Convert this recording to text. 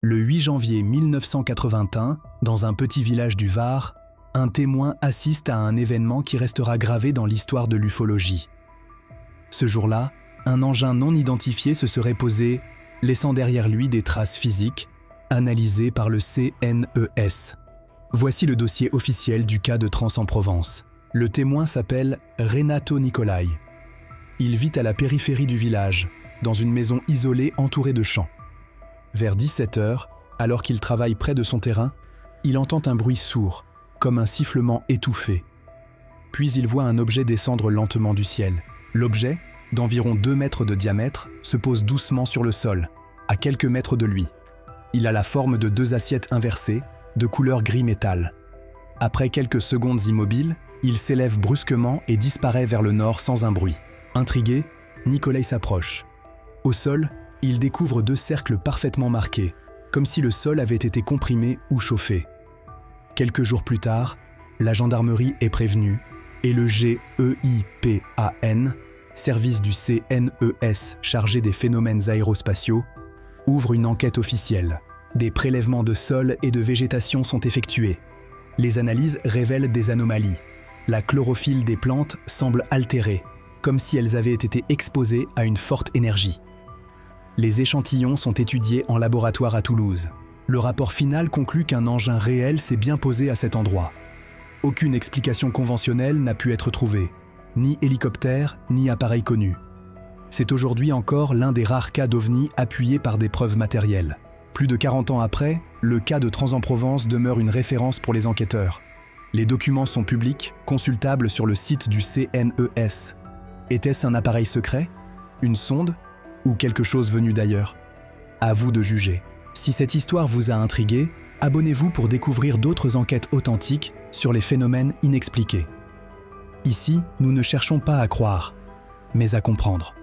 Le 8 janvier 1981, dans un petit village du Var, un témoin assiste à un événement qui restera gravé dans l'histoire de l'ufologie. Ce jour-là, un engin non identifié se serait posé, laissant derrière lui des traces physiques, analysées par le CNES. Voici le dossier officiel du cas de Trans-en-Provence. Le témoin s'appelle Renato Nicolai. Il vit à la périphérie du village, dans une maison isolée entourée de champs. Vers 17h, alors qu'il travaille près de son terrain, il entend un bruit sourd, comme un sifflement étouffé. Puis il voit un objet descendre lentement du ciel. L'objet, d'environ 2 mètres de diamètre, se pose doucement sur le sol, à quelques mètres de lui. Il a la forme de 2 assiettes inversées, de couleur gris métal. Après quelques secondes immobiles, il s'élève brusquement et disparaît vers le nord sans un bruit. Intrigué, Nicolai s'approche. Au sol, il découvre 2 cercles parfaitement marqués, comme si le sol avait été comprimé ou chauffé. Quelques jours plus tard, la gendarmerie est prévenue et le GEIPAN, service du CNES chargé des phénomènes aérospatiaux, ouvre une enquête officielle. Des prélèvements de sol et de végétation sont effectués. Les analyses révèlent des anomalies. La chlorophylle des plantes semble altérée, comme si elles avaient été exposées à une forte énergie. Les échantillons sont étudiés en laboratoire à Toulouse. Le rapport final conclut qu'un engin réel s'est bien posé à cet endroit. Aucune explication conventionnelle n'a pu être trouvée, ni hélicoptère, ni appareil connu. C'est aujourd'hui encore l'un des rares cas d'OVNI appuyés par des preuves matérielles. Plus de 40 ans après, le cas de Trans-en-Provence demeure une référence pour les enquêteurs. Les documents sont publics, consultables sur le site du CNES. Était-ce un appareil secret, une sonde ou quelque chose venu d'ailleurs? À vous de juger. Si cette histoire vous a intrigué, abonnez-vous pour découvrir d'autres enquêtes authentiques sur les phénomènes inexpliqués. Ici, nous ne cherchons pas à croire, mais à comprendre.